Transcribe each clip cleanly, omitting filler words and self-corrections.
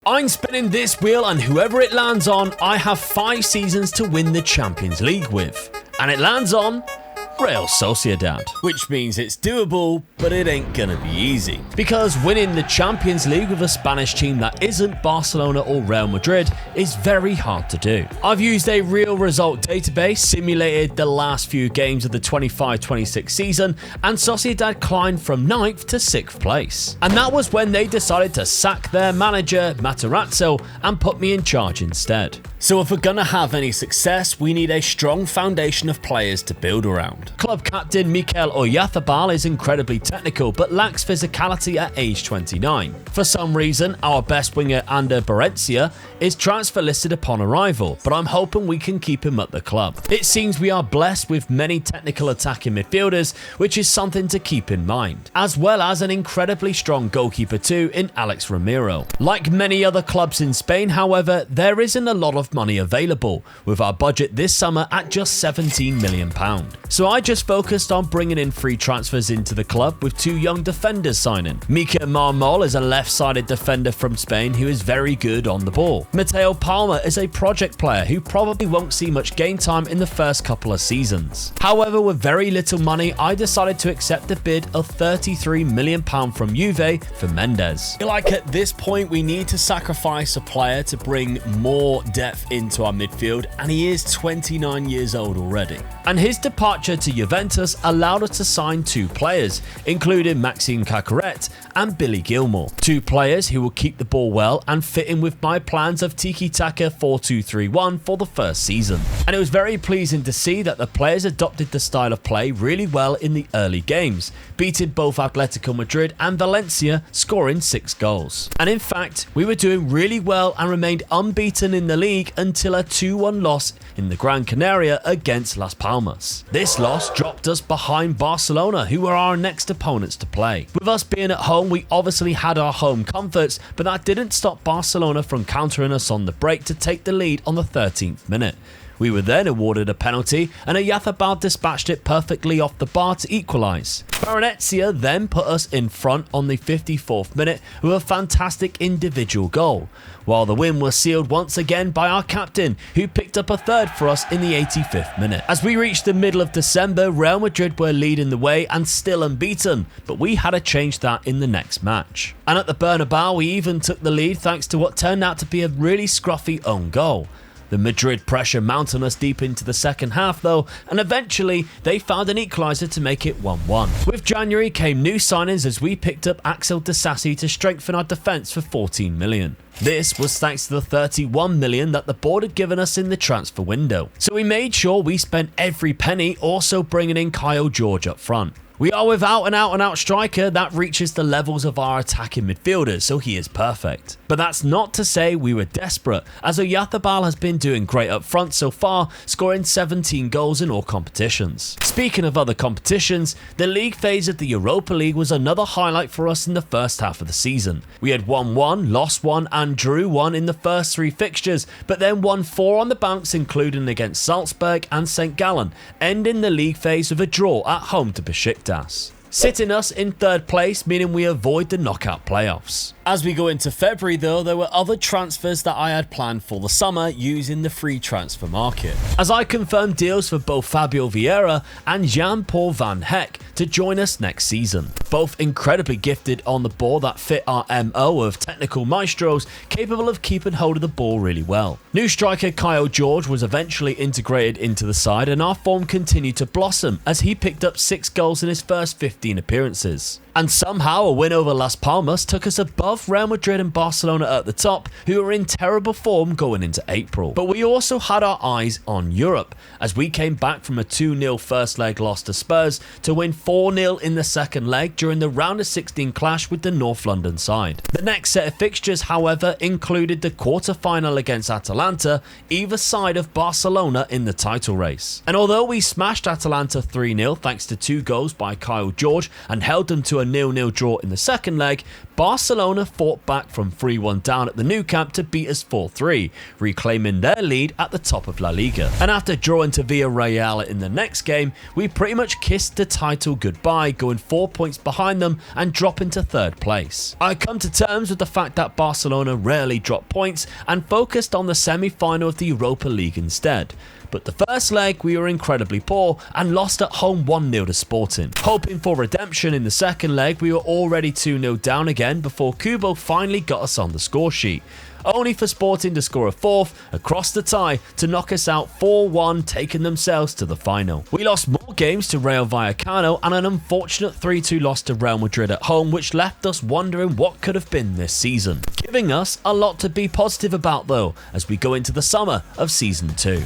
I'm spinning this wheel, and whoever it lands on, I have 5 seasons to win the Champions League with. And it lands on Real Sociedad, which means it's doable, but it ain't gonna be easy. Because winning the Champions League with a Spanish team that isn't Barcelona or Real Madrid is very hard to do. I've used a real result database, simulated the last few games of the 25-26 season, and Sociedad climbed from 9th to 6th place. And that was when they decided to sack their manager, Matarazzo, and put me in charge instead. So if we're gonna have any success, we need a strong foundation of players to build around. Club captain Mikel Oyarzabal is incredibly technical but lacks physicality at age 29. For some reason, our best winger Ander Berencia is transfer listed upon arrival, but I'm hoping we can keep him at the club. It seems we are blessed with many technical attacking midfielders, which is something to keep in mind, as well as an incredibly strong goalkeeper too in Alex Ramiro. Like many other clubs in Spain, however, there isn't a lot of money available, with our budget this summer at just £17 million. So I just focused on bringing in free transfers into the club, with 2 young defenders signing. Mika Marmol is a left-sided defender from Spain who is very good on the ball. Mateo Palma is a project player who probably won't see much game time in the first couple of seasons. However, with very little money, I decided to accept a bid of £33 million from Juve for Mendes. I feel like at this point we need to sacrifice a player to bring more depth into our midfield, and he is 29 years old already. And his departure to Juventus allowed us to sign 2 players, including Maxime Cacaret and Billy Gilmour. 2 players who will keep the ball well and fit in with my plans of tiki-taka 4-2-3-1 for the first season. And it was very pleasing to see that the players adopted the style of play really well in the early games, beating both Atletico Madrid and Valencia, scoring 6 goals. And in fact, we were doing really well and remained unbeaten in the league until a 2-1 loss in the Gran Canaria against Las Palmas. This loss dropped us behind Barcelona, who were our next opponents to play. With us being at home, we obviously had our home comforts, but that didn't stop Barcelona from countering us on the break to take the lead on the 13th minute. We were then awarded a penalty, and Oyarzabal dispatched it perfectly off the bar to equalise. Berencia then put us in front on the 54th minute with a fantastic individual goal, while the win was sealed once again by our captain, who picked up a third for us in the 85th minute. As we reached the middle of December, Real Madrid were leading the way and still unbeaten, but we had to change that in the next match. And at the Bernabeu, we even took the lead thanks to what turned out to be a really scruffy own goal. The Madrid pressure mounted us deep into the second half though, and eventually they found an equaliser to make it 1-1. With January came new signings as we picked up Axel Disasi to strengthen our defence for £14 million. This was thanks to the £31 million that the board had given us in the transfer window. So we made sure we spent every penny, also bringing in Kyle George up front. We are without an out-and-out striker that reaches the levels of our attacking midfielders, so he is perfect. But that's not to say we were desperate, as Oyarzabal has been doing great up front so far, scoring 17 goals in all competitions. Speaking of other competitions, the league phase of the Europa League was another highlight for us in the first half of the season. We had won 1, lost 1 and drew 1 in the first 3 fixtures, but then won 4 on the bounce, including against Salzburg and St. Gallen, ending the league phase with a draw at home to Besiktas, sitting us in 3rd place, meaning we avoid the knockout playoffs. As we go into February though, there were other transfers that I had planned for the summer using the free transfer market, as I confirmed deals for both Fabio Vieira and Jean-Paul Van Heck to join us next season. Both incredibly gifted on the ball that fit our MO of technical maestros capable of keeping hold of the ball really well. New striker Kyle George was eventually integrated into the side, and our form continued to blossom as he picked up 6 goals in his first 15 appearances. And somehow a win over Las Palmas took us above Real Madrid and Barcelona at the top, who were in terrible form going into April. But we also had our eyes on Europe, as we came back from a 2-0 first leg loss to Spurs to win 4-0 in the second leg during the round of 16 clash with the North London side. The next set of fixtures, however, included the quarter-final against Atalanta, either side of Barcelona in the title race. And although we smashed Atalanta 3-0 thanks to 2 goals by Kyle George and held them to a 0-0 draw in the second leg, Barcelona fought back from 3-1 down at the Nou Camp to beat us 4-3, reclaiming their lead at the top of La Liga. And after drawing to Villarreal in the next game, we pretty much kissed the title goodbye, going 4 points behind them and dropping to third place. I come to terms with the fact that Barcelona rarely drop points and focused on the semi-final of the Europa League instead. But the first leg we were incredibly poor and lost at home 1-0 to Sporting. Hoping for redemption in the second leg, we were already 2-0 down again before Kubo finally got us on the score sheet, only for Sporting to score a fourth across the tie to knock us out 4-1, taking themselves to the final. We lost more games to Rayo Vallecano and an unfortunate 3-2 loss to Real Madrid at home, which left us wondering what could have been this season. Giving us a lot to be positive about though, as we go into the summer of Season 2.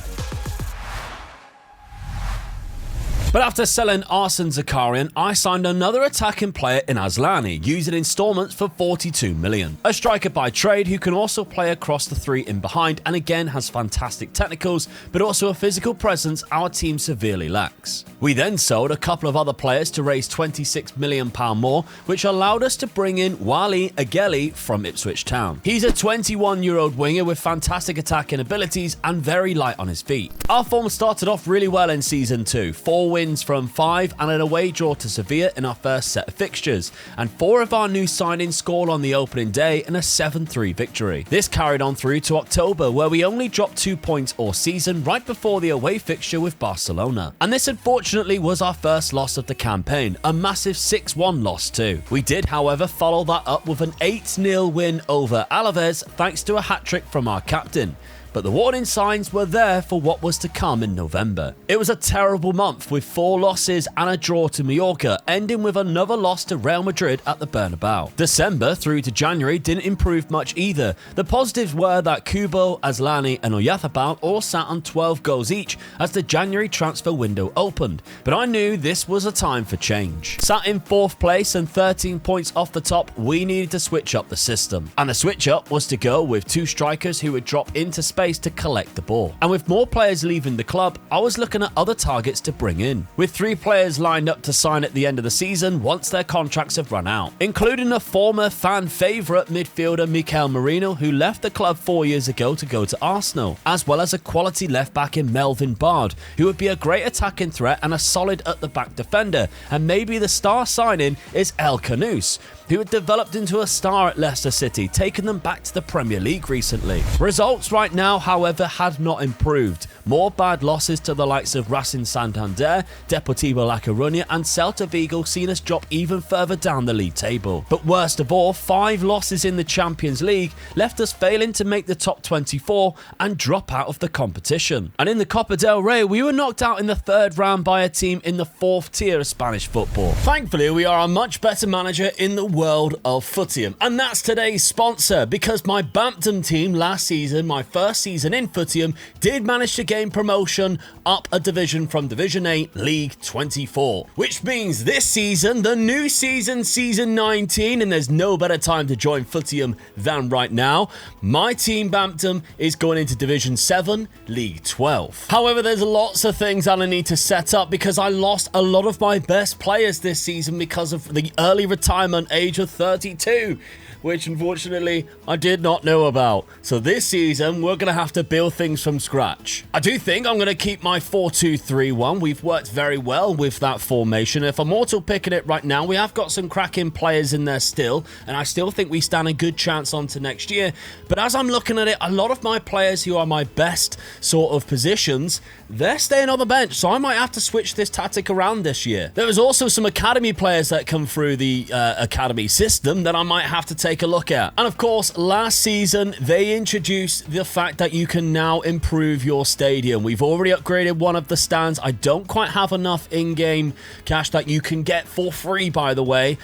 But after selling Arsene Zakarian, I signed another attacking player in Aslani, using installments for 42 million. A striker by trade who can also play across the three in behind and again has fantastic technicals, but also a physical presence our team severely lacks. We then sold a couple of other players to raise £26 million more, which allowed us to bring in Wally Ageli from Ipswich Town. He's a 21-year-old winger with fantastic attacking abilities and very light on his feet. Our form started off really well in Season 2, 4 wins from 5 and an away draw to Sevilla in our first set of fixtures, and 4 of our new signings scored on the opening day in a 7-3 victory. This carried on through to October, where we only dropped 2 points all season right before the away fixture with Barcelona. And this unfortunately was our first loss of the campaign, a massive 6-1 loss too. We did however follow that up with an 8-0 win over Alaves thanks to a hat-trick from our captain. But the warning signs were there for what was to come in November. It was a terrible month with 4 losses and a draw to Mallorca, ending with another loss to Real Madrid at the Bernabeu. December through to January didn't improve much either. The positives were that Kubo, Aslani and Oyarzabal all sat on 12 goals each as the January transfer window opened, but I knew this was a time for change. Sat in 4th place and 13 points off the top, we needed to switch up the system. And the switch up was to go with 2 strikers who would drop into space to collect the ball. And with more players leaving the club, I was looking at other targets to bring in, with 3 players lined up to sign at the end of the season once their contracts have run out, including a former fan favourite midfielder Mikel Merino, who left the club 4 years ago to go to Arsenal, as well as a quality left back in Melvin Bard, who would be a great attacking threat and a solid at the back defender. And maybe the star signing is El Canous, who had developed into a star at Leicester City, taking them back to the Premier League recently. Results right now, however, had not improved. More bad losses to the likes of Racing Santander, Deportivo La Coruña and Celta Vigo seen us drop even further down the league table. But worst of all, 5 losses in the Champions League left us failing to make the top 24 and drop out of the competition. And in the Copa del Rey, we were knocked out in the 3rd round by a team in the 4th tier of Spanish football. Thankfully, we are a much better manager in the world of Footium, and that's today's sponsor, because my Bampton team last season, my first season in Footium, did manage to gain promotion up a division from Division 8 League 24, which means this season, the new season, season 19, and there's no better time to join Footium than right now, my team Bampton is going into Division 7 League 12. However, there's lots of things that I need to set up because I lost a lot of my best players this season because of the early retirement age of 32, which unfortunately I did not know about. So this season we're going to have to build things from scratch. I do think I'm going to keep my 4-2-3-1. We've worked very well with that formation. If I'm auto picking it right now, we have got some cracking players in there still, and I still think we stand a good chance on to next year. But as I'm looking at it, a lot of my players who are my best sort of positions, they're staying on the bench, so I might have to switch this tactic around this year. There was also some academy players that come through the academy system that I might have to take a look at. And of course, last season they introduced the fact that you can now improve your stadium. We've already upgraded one of the stands. I don't quite have enough in-game cash that you can get for free, by the way,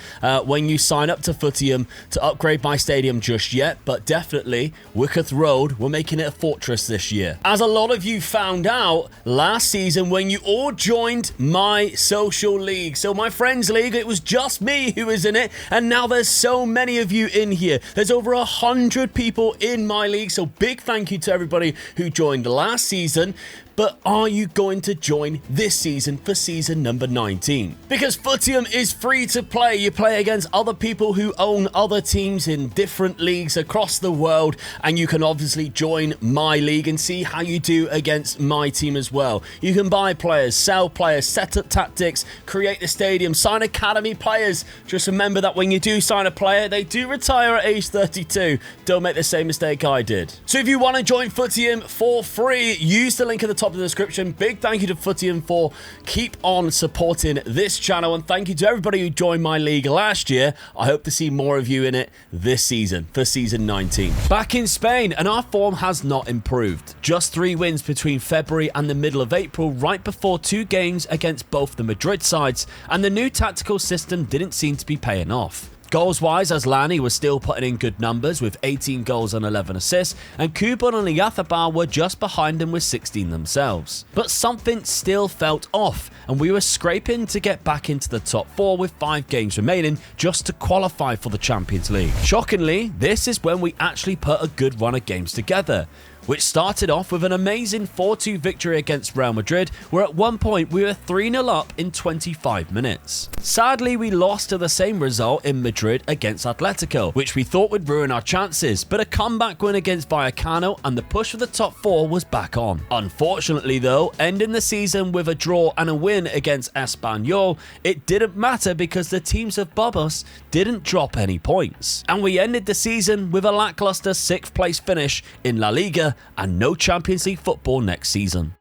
when you sign up to Footium to upgrade my stadium just yet, but definitely Wyckoth Road, we're making it a fortress this year. As a lot of you found out last season when you all joined my social league, so my friends league, it was just me who was in it, and now there's so many of you in here. There's over 100 people in my league, so big thank you to everybody who joined last season. But are you going to join this season for season number 19? Because Footium is free to play. You play against other people who own other teams in different leagues across the world, and you can obviously join my league and see how you do against my team as well. You can buy players, sell players, set up tactics, create the stadium, sign academy players. Just remember that when you do sign a player, they do retire at age 32. Don't make the same mistake I did. So if you want to join Footium for free, use the link at the top of the description. Big thank you to Footium for keep on supporting this channel, and thank you to everybody who joined my league last year. I hope to see more of you in it this season for season 19. Back in Spain, and our form has not improved. Just 3 wins between February and the middle of April, right before 2 games against both the Madrid sides, and the new tactical system didn't seem to be paying off. Goals-wise, Aslani was still putting in good numbers with 18 goals and 11 assists, and Kuban and Oyarzábal were just behind him with 16 themselves. But something still felt off, and we were scraping to get back into the top 4 with 5 games remaining just to qualify for the Champions League. Shockingly, this is when we actually put a good run of games together, which started off with an amazing 4-2 victory against Real Madrid, where at one point we were 3-0 up in 25 minutes. Sadly, we lost to the same result in Madrid against Atletico, which we thought would ruin our chances, but a comeback win against Vallecano and the push for the top 4 was back on. Unfortunately though, ending the season with a draw and a win against Espanyol, it didn't matter because the teams above us didn't drop any points. And we ended the season with a lackluster 6th place finish in La Liga and no Champions League football next season.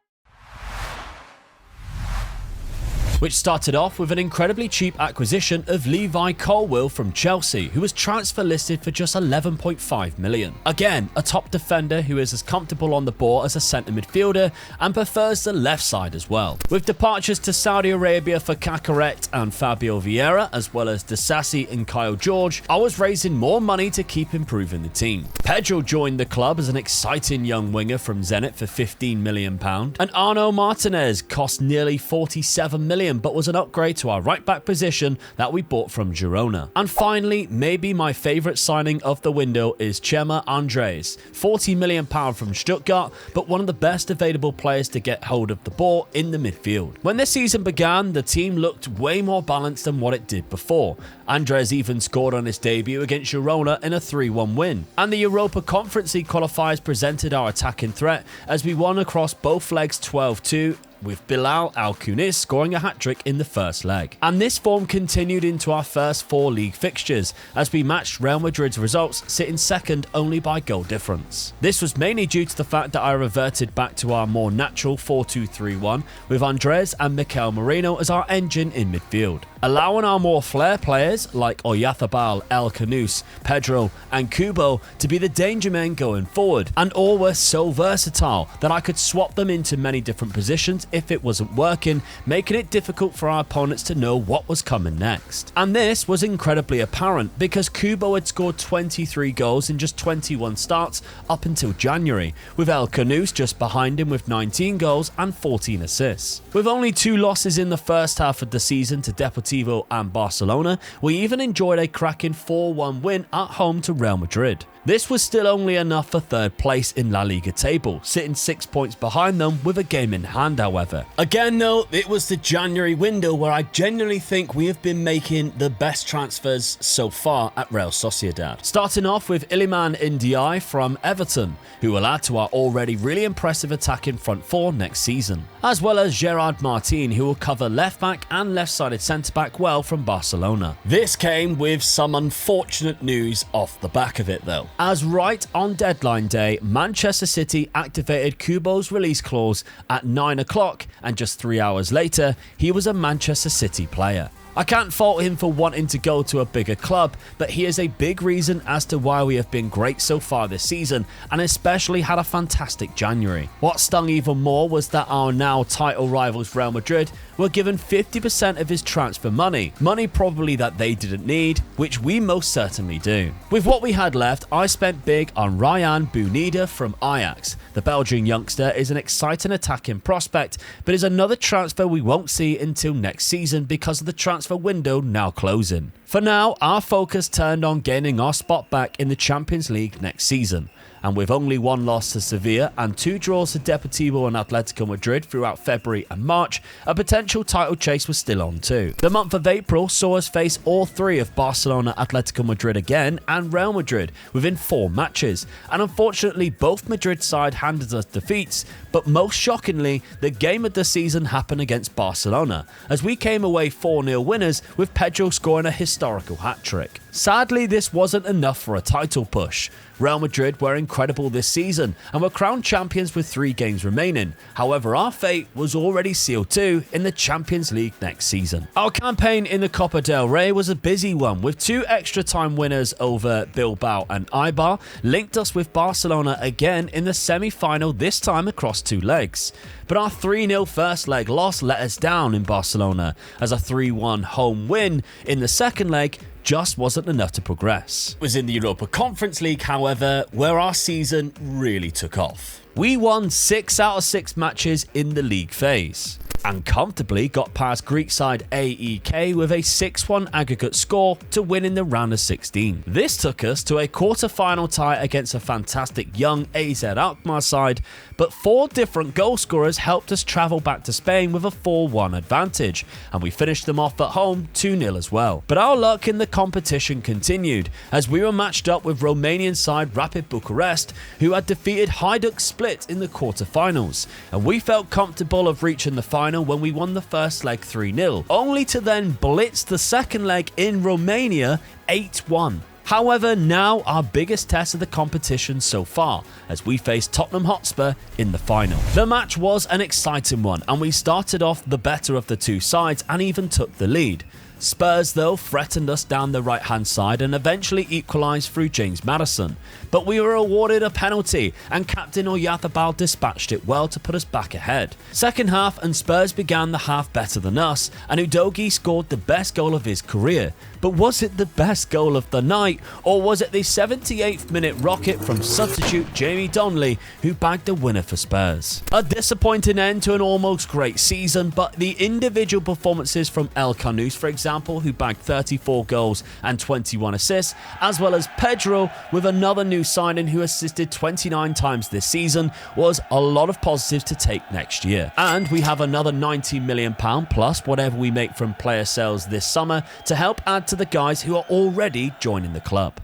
Which started off with an incredibly cheap acquisition of Levi Colwill from Chelsea, who was transfer listed for just 11.5 million. Again, a top defender who is as comfortable on the ball as a centre midfielder and prefers the left side as well. With departures to Saudi Arabia for Cacaret and Fabio Vieira, as well as Disasi and Kyle George, I was raising more money to keep improving the team. Pedro joined the club as an exciting young winger from Zenit for £15 million, and Arno Martinez cost nearly 47 million, but was an upgrade to our right back position that we bought from Girona. And finally, maybe my favourite signing of the window is Chema Andres, £40 million from Stuttgart, but one of the best available players to get hold of the ball in the midfield. When the season began, the team looked way more balanced than what it did before. Andres even scored on his debut against Girona in a 3-1 win. And the Europa Conference League qualifiers presented our attacking threat as we won across both legs 12-2, with Bilal Al-Kunis scoring a hat-trick in the first leg. And this form continued into our first 4 league fixtures, as we matched Real Madrid's results, sitting second only by goal difference. This was mainly due to the fact that I reverted back to our more natural 4-2-3-1, with Andres and Mikel Merino as our engine in midfield, allowing our more flair players like Oyarzábal, El Canus, Pedro and Kubo to be the danger men going forward, and all were so versatile that I could swap them into many different positions if it wasn't working, making it difficult for our opponents to know what was coming next. And this was incredibly apparent because Kubo had scored 23 goals in just 21 starts up until January, with El Canus just behind him with 19 goals and 14 assists. With only 2 losses in the first half of the season to Deportivo and Barcelona, we even enjoyed a cracking 4-1 win at home to Real Madrid. This was still only enough for 3rd place in La Liga table, sitting 6 points behind them with a game in hand however. Again though, it was the January window where I genuinely think we have been making the best transfers so far at Real Sociedad. Starting off with Iliman Ndiaye from Everton, who will add to our already really impressive attacking front 4 next season, as well as Gerard Martin, who will cover left back and left-sided centre back well from Barcelona. This came with some unfortunate news off the back of it though, as right on deadline day, Manchester City activated Kubo's release clause at 9 o'clock, and just 3 hours later, he was a Manchester City player. I can't fault him for wanting to go to a bigger club, but he is a big reason as to why we have been great so far this season, and especially had a fantastic January. What stung even more was that our now title rivals Real Madrid were given 50% of his transfer money probably that they didn't need, which we most certainly do. With what we had left, I spent big on Ryan Bounida from Ajax. The Belgian youngster is an exciting attacking prospect, but is another transfer we won't see until next season because of the transfer window now closing. For now, our focus turned on gaining our spot back in the Champions League next season, And with only one loss to Sevilla and 2 draws to Deportivo and Atletico Madrid throughout February and March, a potential title chase was still on too. The month of April saw us face all 3 of Barcelona, Atletico Madrid again, and Real Madrid within 4 matches. And unfortunately, both Madrid side handed us defeats, but most shockingly, the game of the season happened against Barcelona, as we came away 4-0 winners with Pedro scoring a historical hat-trick. Sadly, this wasn't enough for a title push. Real Madrid were incredible this season and were crowned champions with 3 games remaining. However, our fate was already sealed too in the Champions League next season. Our campaign in the Copa del Rey was a busy one, with 2 extra time winners over Bilbao and Eibar linked us with Barcelona again in the semi-final, this time across 2 legs. But our 3-0 first leg loss let us down in Barcelona, as a 3-1 home win in the second leg just wasn't enough to progress. It was in the Europa Conference League, however, where our season really took off. We won 6 out of 6 matches in the league phase and comfortably got past Greek side AEK with a 6-1 aggregate score to win in the round of 16. This took us to a quarter-final tie against a fantastic young AZ Alkmaar side, but 4 different goal scorers helped us travel back to Spain with a 4-1 advantage, and we finished them off at home 2-0 as well. But our luck in the competition continued, as we were matched up with Romanian side Rapid Bucharest, who had defeated Hajduk Split in the quarter-finals, and we felt comfortable of reaching the final when we won the first leg 3-0, only to then blitz the second leg in Romania 8-1. However, now our biggest test of the competition so far, as we faced Tottenham Hotspur in the final. The match was an exciting one, and we started off the better of the 2 sides and even took the lead. Spurs, though, threatened us down the right-hand side and eventually equalised through James Maddison. But we were awarded a penalty, and Captain Oyarzabal dispatched it well to put us back ahead. Second half, and Spurs began the half better than us, and Udogie scored the best goal of his career. But was it the best goal of the night, or was it the 78th minute rocket from substitute Jamie Donnelly who bagged the winner for Spurs? A disappointing end to an almost great season, but the individual performances from El Khanous, for example, who bagged 34 goals and 21 assists, as well as Pedro with another new signing who assisted 29 times this season, was a lot of positives to take next year. And we have another £90 million plus whatever we make from player sales this summer to help add to the guys who are already joining the club.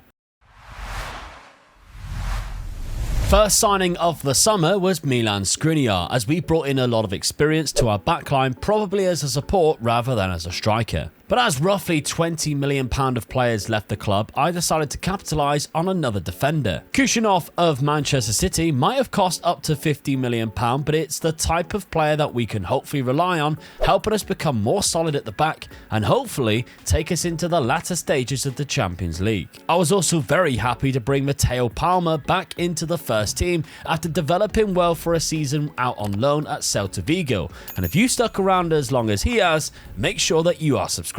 First signing of the summer was Milan Skriniar, as we brought in a lot of experience to our backline, probably as a support rather than as a striker. But as roughly £20 million of players left the club, I decided to capitalise on another defender. Kushinov of Manchester City might have cost up to £50 million, but it's the type of player that we can hopefully rely on, helping us become more solid at the back and hopefully take us into the latter stages of the Champions League. I was also very happy to bring Mateo Palma back into the first team after developing well for a season out on loan at Celta Vigo, and if you stuck around as long as he has, make sure that you are subscribed.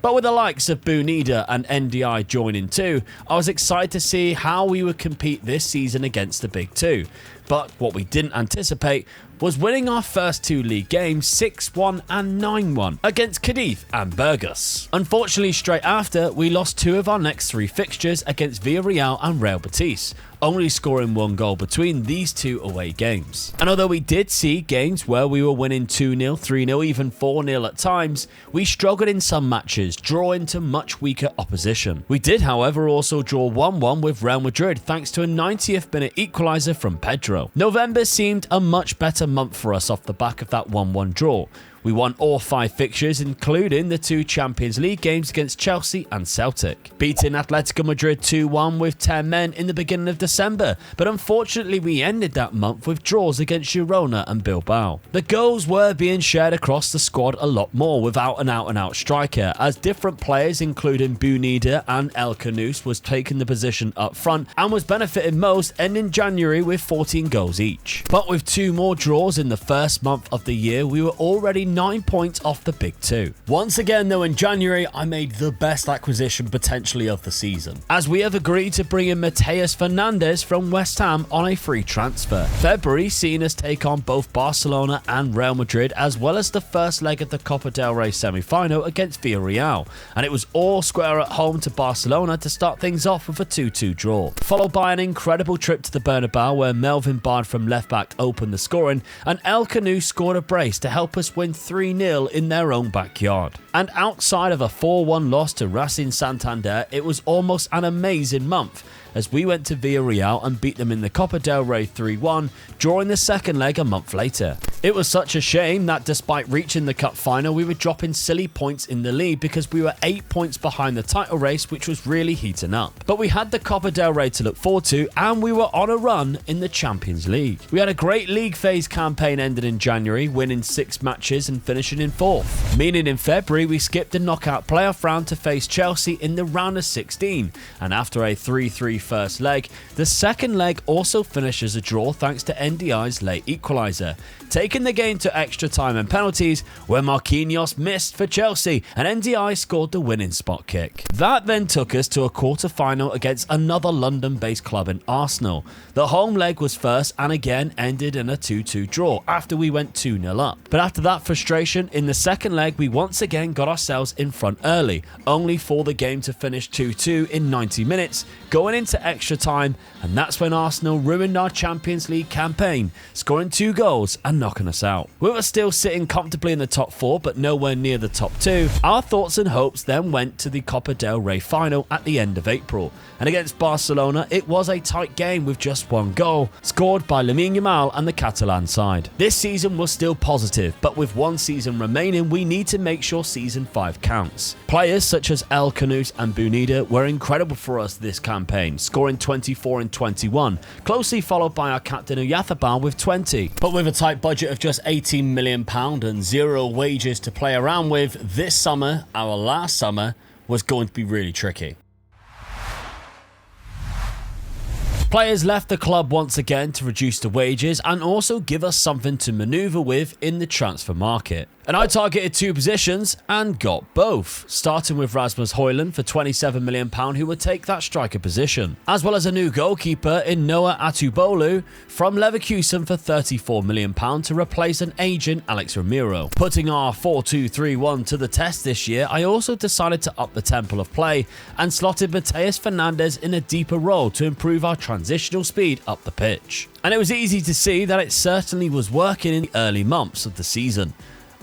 But with the likes of Bunida and NDI joining too, I was excited to see how we would compete this season against the big 2. But what we didn't anticipate was winning our first 2 league games 6-1 and 9-1 against Cadiz and Burgos. Unfortunately, straight after, we lost 2 of our next 3 fixtures against Villarreal and Real Betis, only scoring 1 goal between these 2 away games. And although we did see games where we were winning 2-0, 3-0, even 4-0 at times, we struggled in some matches, drawing to much weaker opposition. We did, however, also draw 1-1 with Real Madrid thanks to a 90th minute equaliser from Pedro. November seemed a much better month for us off the back of that 1-1 draw. We won all 5 fixtures, including the 2 Champions League games against Chelsea and Celtic, beating Atletico Madrid 2-1 with 10 men in the beginning of December, but unfortunately we ended that month with draws against Girona and Bilbao. The goals were being shared across the squad a lot more without an out-and-out striker, as different players including Bunida and El Khanous was taking the position up front and was benefiting most, ending January with 14 goals each. But with 2 more draws in the first month of the year, we were already 9 points off the big two. Once again though, in January I made the best acquisition potentially of the season, as we have agreed to bring in Matheus Fernandes from West Ham on a free transfer. February seeing us take on both Barcelona and Real Madrid, as well as the first leg of the Copa del Rey semi-final against Villarreal, and it was all square at home to Barcelona to start things off with a 2-2 draw, followed by an incredible trip to the Bernabeu where Melvin Bard from left back opened the scoring and El Canu scored a brace to help us win 3-0 in their own backyard. And outside of a 4-1 loss to Racing Santander, it was almost an amazing month, as we went to Villarreal and beat them in the Copa del Rey 3-1, drawing the second leg a month later. It was such a shame that despite reaching the cup final, we were dropping silly points in the league because we were 8 points behind the title race, which was really heating up. But we had the Copa del Rey to look forward to, and we were on a run in the Champions League. We had a great league phase campaign ended in January, winning 6 matches and finishing in 4th. Meaning in February, we skipped the knockout playoff round to face Chelsea in the round of 16, and after a 3-3 first leg, the second leg also finishes a draw thanks to NDI's late equaliser, taking the game to extra time and penalties where Marquinhos missed for Chelsea and NDI scored the winning spot kick. That then took us to a quarter-final against another London-based club in Arsenal. The home leg was first and again ended in a 2-2 draw after we went 2-0 up. But after that frustration, in the second leg we once again got ourselves in front early, only for the game to finish 2-2 in 90 minutes, going into extra time, and that's when Arsenal ruined our Champions League campaign, scoring 2 goals and knocking us out. We were still sitting comfortably in the top 4 but nowhere near the top 2. Our thoughts and hopes then went to the Copa del Rey final at the end of April, and against Barcelona it was a tight game with just 1 goal, scored by Lamine Yamal and the Catalan side. This season was still positive, but with 1 season remaining we need to make sure season 5 counts. Players such as El Canus and Bunida were incredible for us this campaign, scoring 24 and 21, closely followed by our captain Oyarzábal with 20. But with a tight budget of just £18 million and 0 wages to play around with, this summer, our last summer, was going to be really tricky. Players left the club once again to reduce the wages and also give us something to manoeuvre with in the transfer market. And I targeted 2 positions and got both, starting with Rasmus Højlund for £27 million, who would take that striker position, as well as a new goalkeeper in Noah Atubolu from Leverkusen for £34 million to replace an aging Alex Ramiro. Putting our 4-2-3-1 to the test this year, I also decided to up the tempo of play and slotted Matheus Fernandes in a deeper role to improve our transitional speed up the pitch. And it was easy to see that it certainly was working in the early months of the season.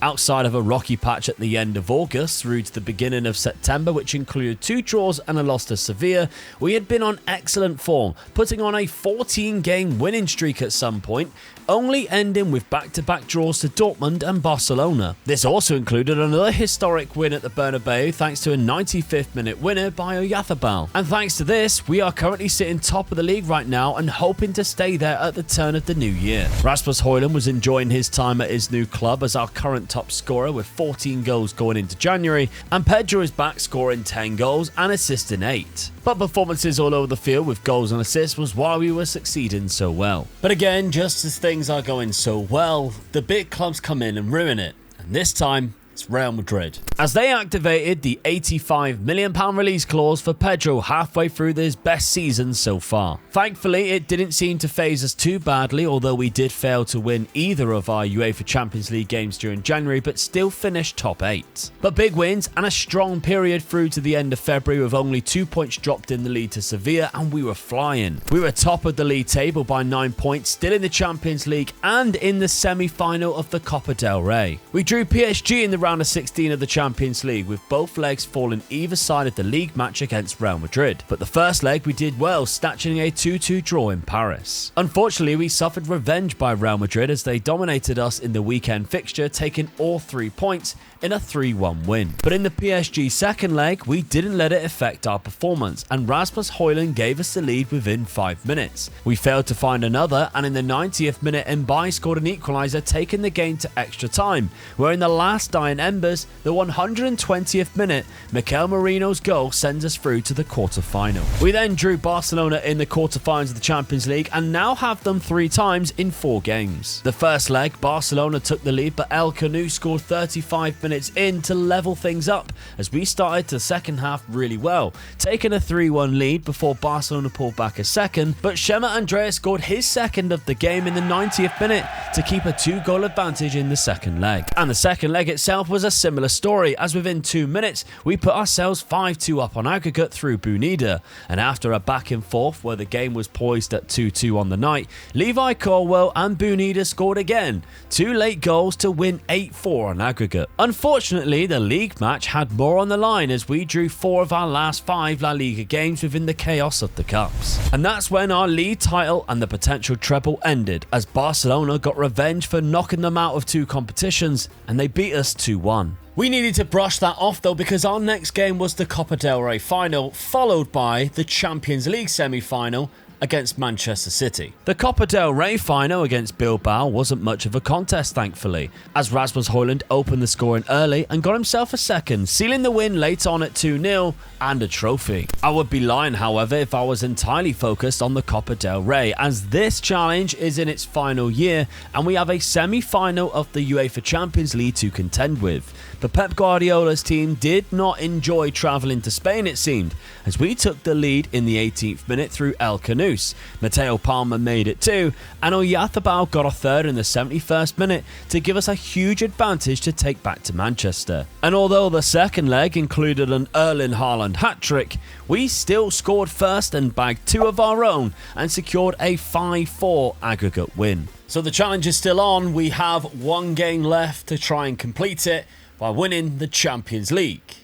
Outside of a rocky patch at the end of August through to the beginning of September, which included 2 draws and a loss to Sevilla, we had been on excellent form, putting on a 14-game winning streak at some point, only ending with back-to-back draws to Dortmund and Barcelona. This also included another historic win at the Bernabeu thanks to a 95th minute winner by Oyarzábal. And thanks to this, we are currently sitting top of the league right now and hoping to stay there at the turn of the new year. Rasmus Højlund was enjoying his time at his new club as our current top scorer with 14 goals going into January, and Pedro is back scoring 10 goals and assisting 8. But performances all over the field with goals and assists was why we were succeeding so well. But again, just as things are going so well, the big clubs come in and ruin it, and this time it's Real Madrid, as they activated the £85 million release clause for Pedro halfway through his best season so far. Thankfully, it didn't seem to phase us too badly, although we did fail to win either of our UEFA Champions League games during January, but still finished top 8. But big wins and a strong period through to the end of February with only 2 points dropped in the lead to Sevilla, and we were flying. We were top of the league table by 9 points, still in the Champions League and in the semi-final of the Copa del Rey. We drew PSG in the round of 16 of the Champions League, with both legs falling either side of the league match against Real Madrid. But the first leg we did well, snatching a 2-2 draw in Paris. Unfortunately, we suffered revenge by Real Madrid as they dominated us in the weekend fixture, taking all 3 points in a 3-1 win. But in the PSG second leg, we didn't let it affect our performance, and Rasmus Højlund gave us the lead within 5 minutes. We failed to find another, and in the 90th minute, Mbaye scored an equaliser, taking the game to extra time, where in the last dying dying embers, the 120th minute, Mikel Merino's goal sends us through to the quarter-final. We then drew Barcelona in the quarter-finals of the Champions League and now have them 3 times in 4 games. The first leg, Barcelona took the lead, but El Canu scored 35 minutes in to level things up as we started the second half really well, taking a 3-1 lead before Barcelona pulled back a second, but Shema Andreas scored his second of the game in the 90th minute to keep a 2-goal advantage in the second leg. And the second leg itself was a similar story, as within 2 minutes we put ourselves 5-2 up on aggregate through Bunida, and after a back and forth where the game was poised at 2-2 on the night, Levi Colwell and Bunida scored again, 2 late goals to win 8-4 on aggregate. Unfortunately, the league match had more on the line as we drew 4 of our last 5 La Liga games within the chaos of the cups. And that's when our league title and the potential treble ended, as Barcelona got revenge for knocking them out of 2 competitions and they beat us 2-1. We needed to brush that off though, because our next game was the Copa del Rey final, followed by the Champions League semi-final against Manchester City. The Copa del Rey final against Bilbao wasn't much of a contest, thankfully, as Rasmus Højlund opened the scoring early and got himself a second, sealing the win late on at 2-0 and a trophy. I would be lying, however, if I was entirely focused on the Copa del Rey, as this challenge is in its final year and we have a semi-final of the UEFA Champions League to contend with. But Pep Guardiola's team did not enjoy travelling to Spain, it seemed, as we took the lead in the 18th minute through El Canu. Mateo Palma made it 2, and Oyarzabal got a third in the 71st minute to give us a huge advantage to take back to Manchester. And although the second leg included an Erling Haaland hat-trick, we still scored first and bagged 2 of our own and secured a 5-4 aggregate win. So the challenge is still on. We have 1 game left to try and complete it by winning the Champions League.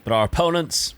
But our opponents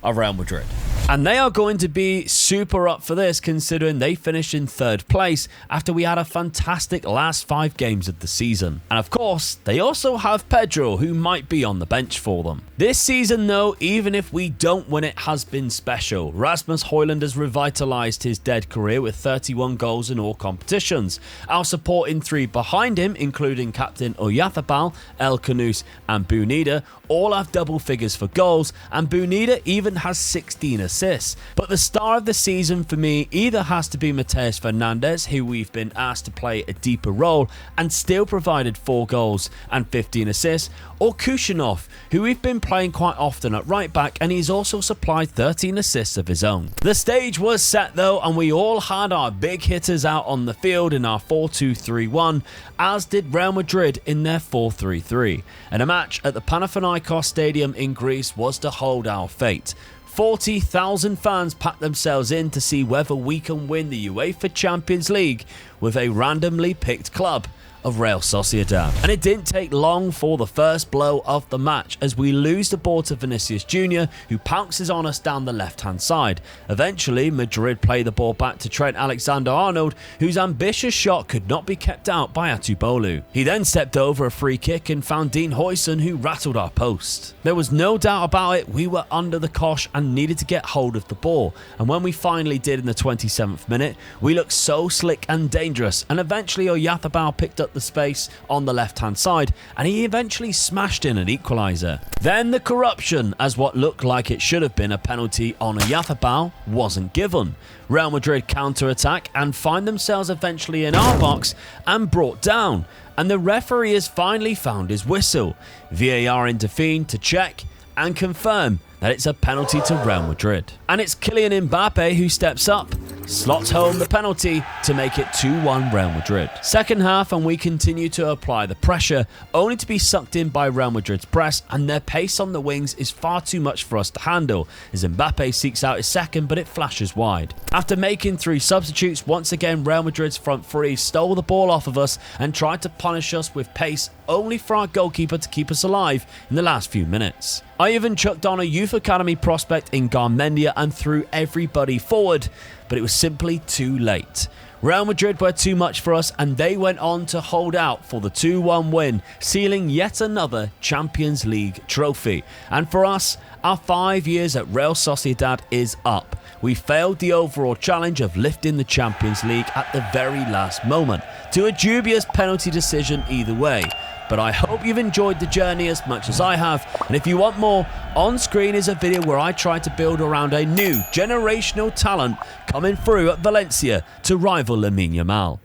are Real Madrid. And they are going to be super up for this, considering they finished in 3rd place after we had a fantastic last 5 games of the season. And of course, they also have Pedro, who might be on the bench for them. This season though, even if we don't win it, has been special. Rasmus Højlund has revitalised his dead career with 31 goals in all competitions. Our supporting 3 behind him, including captain Oyarzabal, El Canu and Bunida, all have double figures for goals, and Bunida even has 16 assists. But the star of the season for me either has to be Mateus Fernandes, who we've been asked to play a deeper role and still provided 4 goals and 15 assists, or Kushinov, who we've been playing quite often at right back, and he's also supplied 13 assists of his own. The stage was set though, and we all had our big hitters out on the field in our 4-2-3-1, as did Real Madrid in their 4-3-3. And a match at the Panathinaikos Stadium in Greece was to hold our fate. 40,000 fans packed themselves in to see whether we can win the UEFA Champions League with a randomly picked club of Real Sociedad. And it didn't take long for the first blow of the match, as we lose the ball to Vinicius Jr., who pounces on us down the left-hand side. Eventually, Madrid play the ball back to Trent Alexander-Arnold, whose ambitious shot could not be kept out by Atubolu. He then stepped over a free kick and found Dean Huijsen, who rattled our post. There was no doubt about it, we were under the cosh and needed to get hold of the ball, and when we finally did in the 27th minute, we looked so slick and dangerous, and eventually Oyarzabal picked up the space on the left hand side and he eventually smashed in an equaliser. Then the corruption, as what looked like it should have been a penalty on Oyarzabal wasn't given. Real Madrid counter-attack and find themselves eventually in our box and brought down, and the referee has finally found his whistle. VAR intervened to check and confirm that it's a penalty to Real Madrid. And it's Kylian Mbappe who steps up, slots home the penalty to make it 2-1 Real Madrid. Second half, and we continue to apply the pressure, only to be sucked in by Real Madrid's press, and their pace on the wings is far too much for us to handle, as Mbappe seeks out his second, but it flashes wide. After making 3 substitutes, once again Real Madrid's front 3 stole the ball off of us and tried to punish us with pace, only for our goalkeeper to keep us alive in the last few minutes. I even chucked on a youth academy prospect in Garmendia and threw everybody forward, but it was simply too late. Real Madrid were too much for us, and they went on to hold out for the 2-1 win, sealing yet another Champions League trophy. And for us, our 5 years at Real Sociedad is up. We failed the overall challenge of lifting the Champions League at the very last moment, to a dubious penalty decision either way. but I hope you've enjoyed the journey as much as I have. And if you want more, on screen is a video where I try to build around a new generational talent coming through at Valencia to rival Lamine Yamal.